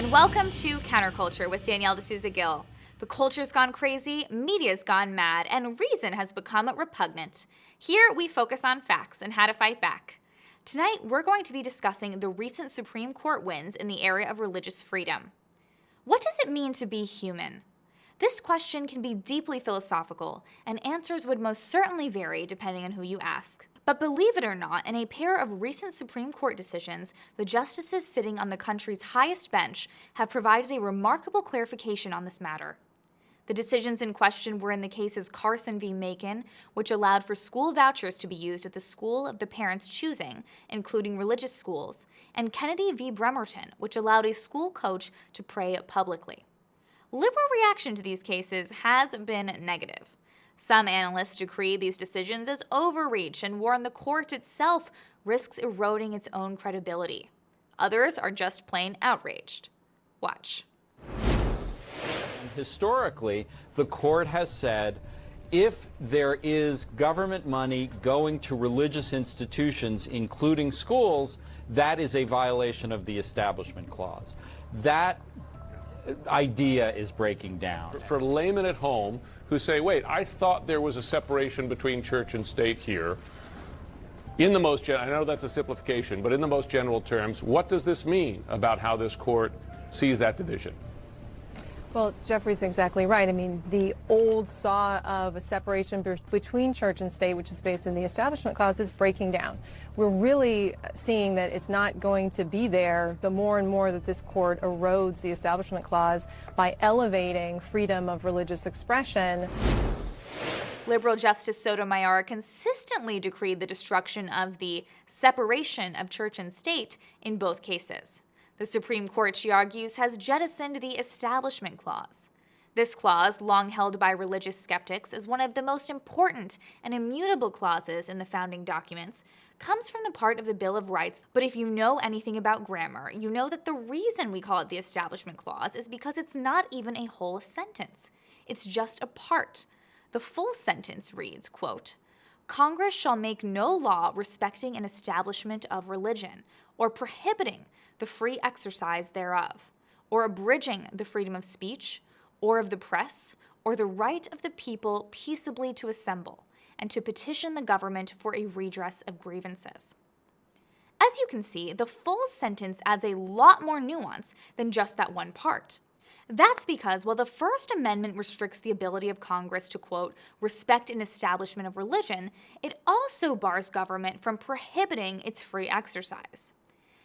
and welcome to Counterculture with Danielle D'Souza-Gill. The culture's gone crazy, media's gone mad, and reason has become repugnant. Here, we focus on facts and how to fight back. Tonight, we're going to be discussing the recent Supreme Court wins in the area of religious freedom. What does it mean to be human? This question can be deeply philosophical, and answers would most certainly vary depending on who you ask. But believe it or not, in a pair of recent Supreme Court decisions, the justices sitting on the country's highest bench have provided a remarkable clarification on this matter. The decisions in question were in the cases Carson v. Makin, which allowed for school vouchers to be used at the school of the parents' choosing, including religious schools, and Kennedy v. Bremerton, which allowed a school coach to pray publicly. Liberal reaction to these cases has been negative. Some analysts decree these decisions as overreach and warn the court itself risks eroding its own credibility. Others are just plain outraged. Watch. Historically, the court has said if there is government money going to religious institutions, including schools, that is a violation of the Establishment Clause. That idea is breaking down. For laymen at home who say, wait, I thought there was a separation between church and state here. In the most, I know that's a simplification, but in the most general terms, what does this mean about how this court sees that division? Well, Jeffrey's exactly right. I mean, the old saw of a separation between church and state, which is based in the Establishment Clause, is breaking down. We're really seeing that it's not going to be there the more and more that this court erodes the Establishment Clause by elevating freedom of religious expression. Liberal Justice Sotomayor consistently decreed the destruction of the separation of church and state in both cases. The Supreme Court, she argues, has jettisoned the Establishment Clause. This clause, long held by religious skeptics as one of the most important and immutable clauses in the founding documents, comes from the part of the Bill of Rights. But if you know anything about grammar, you know that the reason we call it the Establishment Clause is because it's not even a whole sentence. It's just a part. The full sentence reads, quote, "Congress shall make no law respecting an establishment of religion, or prohibiting the free exercise thereof, or abridging the freedom of speech, or of the press, or the right of the people peaceably to assemble, and to petition the government for a redress of grievances." As you can see, the full sentence adds a lot more nuance than just that one part. That's because while the First Amendment restricts the ability of Congress to, quote, respect an establishment of religion, it also bars government from prohibiting its free exercise.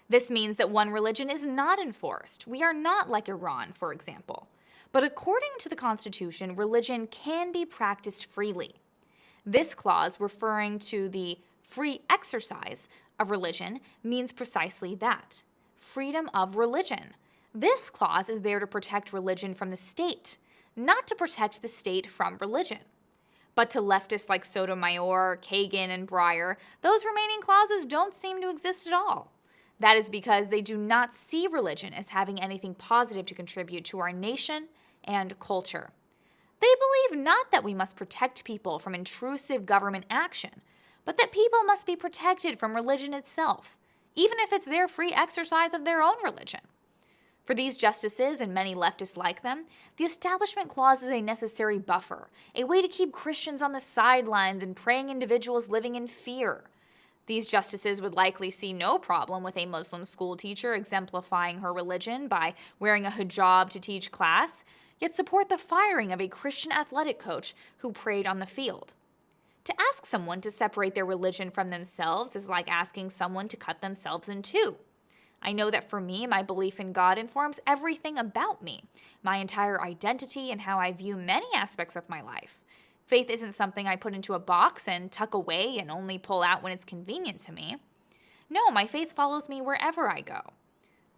This means that one religion is not enforced. We are not like Iran, for example. But according to the Constitution, religion can be practiced freely. This clause, referring to the free exercise of religion, means precisely that, freedom of religion. This clause is there to protect religion from the state, not to protect the state from religion. But to leftists like Sotomayor, Kagan, and Breyer, those remaining clauses don't seem to exist at all. That is because they do not see religion as having anything positive to contribute to our nation and culture. They believe not that we must protect people from intrusive government action, but that people must be protected from religion itself, even if it's their free exercise of their own religion. For these justices and many leftists like them, the Establishment Clause is a necessary buffer, a way to keep Christians on the sidelines and praying individuals living in fear. These justices would likely see no problem with a Muslim school teacher exemplifying her religion by wearing a hijab to teach class, yet support the firing of a Christian athletic coach who prayed on the field. To ask someone to separate their religion from themselves is like asking someone to cut themselves in two. I know that for me, my belief in God informs everything about me, my entire identity, and how I view many aspects of my life. Faith isn't something I put into a box and tuck away and only pull out when it's convenient to me. No, my faith follows me wherever I go.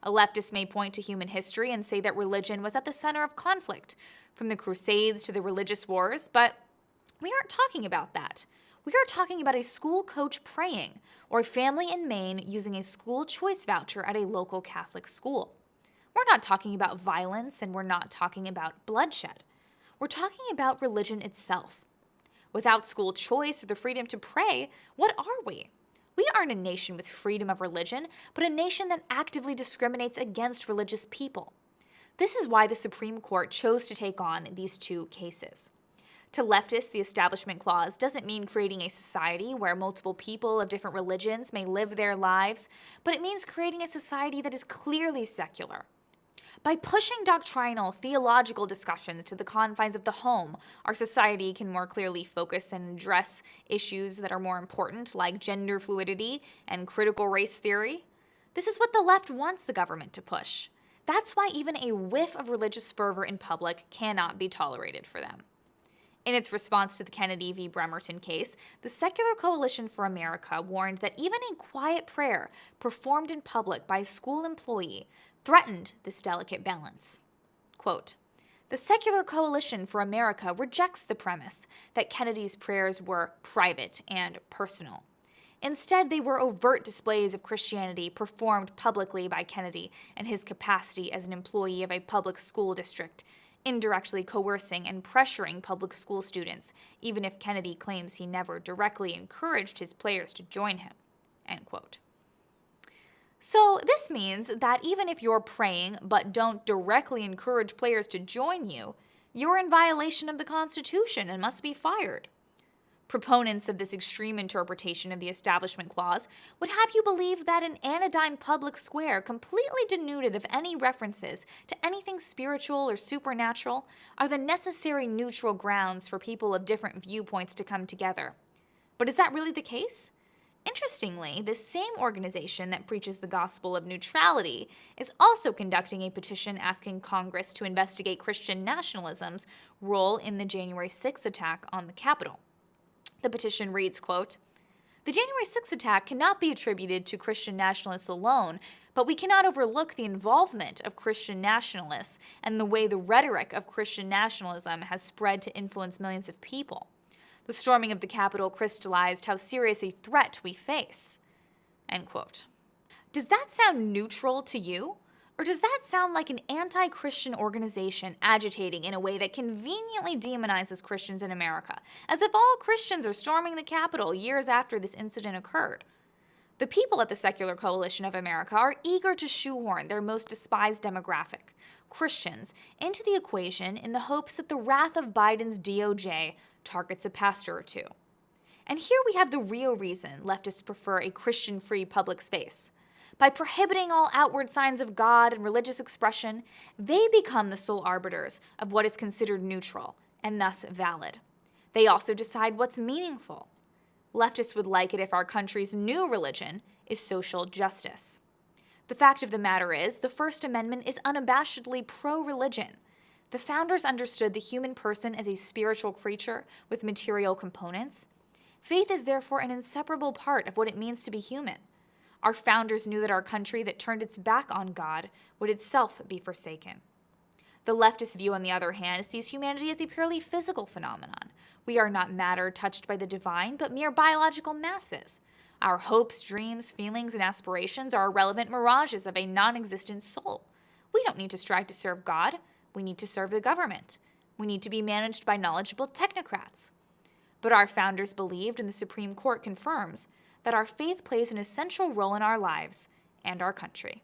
A leftist may point to human history and say that religion was at the center of conflict, from the Crusades to the religious wars, but we aren't talking about that. We are talking about a school coach praying, or a family in Maine using a school choice voucher at a local Catholic school. We're not talking about violence, and we're not talking about bloodshed. We're talking about religion itself. Without school choice or the freedom to pray, what are we? We aren't a nation with freedom of religion, but a nation that actively discriminates against religious people. This is why the Supreme Court chose to take on these two cases. To leftists, the Establishment Clause doesn't mean creating a society where multiple people of different religions may live their lives, but it means creating a society that is clearly secular. By pushing doctrinal, theological discussions to the confines of the home, our society can more clearly focus and address issues that are more important, like gender fluidity and critical race theory. This is what the left wants the government to push. That's why even a whiff of religious fervor in public cannot be tolerated for them. In its response to the Kennedy v. Bremerton case, the Secular Coalition for America warned that even a quiet prayer performed in public by a school employee threatened this delicate balance. Quote, "The Secular Coalition for America rejects the premise that Kennedy's prayers were private and personal. Instead, they were overt displays of Christianity performed publicly by Kennedy in his capacity as an employee of a public school district, indirectly coercing and pressuring public school students, even if Kennedy claims he never directly encouraged his players to join him." End quote. So this means that even if you're praying but don't directly encourage players to join you, you're in violation of the Constitution and must be fired. Proponents of this extreme interpretation of the Establishment Clause would have you believe that an anodyne public square completely denuded of any references to anything spiritual or supernatural are the necessary neutral grounds for people of different viewpoints to come together. But is that really the case? Interestingly, this same organization that preaches the gospel of neutrality is also conducting a petition asking Congress to investigate Christian nationalism's role in the January 6th attack on the Capitol. The petition reads, quote, "The January 6th attack cannot be attributed to Christian nationalists alone, but we cannot overlook the involvement of Christian nationalists and the way the rhetoric of Christian nationalism has spread to influence millions of people. The storming of the Capitol crystallized how serious a threat we face." End quote. Does that sound neutral to you? Or does that sound like an anti-Christian organization agitating in a way that conveniently demonizes Christians in America, as if all Christians are storming the Capitol years after this incident occurred? The people at the Secular Coalition of America are eager to shoehorn their most despised demographic, Christians, into the equation in the hopes that the wrath of Biden's DOJ targets a pastor or two. And here we have the real reason leftists prefer a Christian-free public space. By prohibiting all outward signs of God and religious expression, they become the sole arbiters of what is considered neutral and thus valid. They also decide what's meaningful. Leftists would like it if our country's new religion is social justice. The fact of the matter is, the First Amendment is unabashedly pro-religion. The founders understood the human person as a spiritual creature with material components. Faith is therefore an inseparable part of what it means to be human. Our founders knew that our country that turned its back on God would itself be forsaken. The leftist view, on the other hand, sees humanity as a purely physical phenomenon. We are not matter touched by the divine, but mere biological masses. Our hopes, dreams, feelings, and aspirations are irrelevant mirages of a non-existent soul. We don't need to strive to serve God. We need to serve the government. We need to be managed by knowledgeable technocrats. But our founders believed, and the Supreme Court confirms, that our faith plays an essential role in our lives and our country.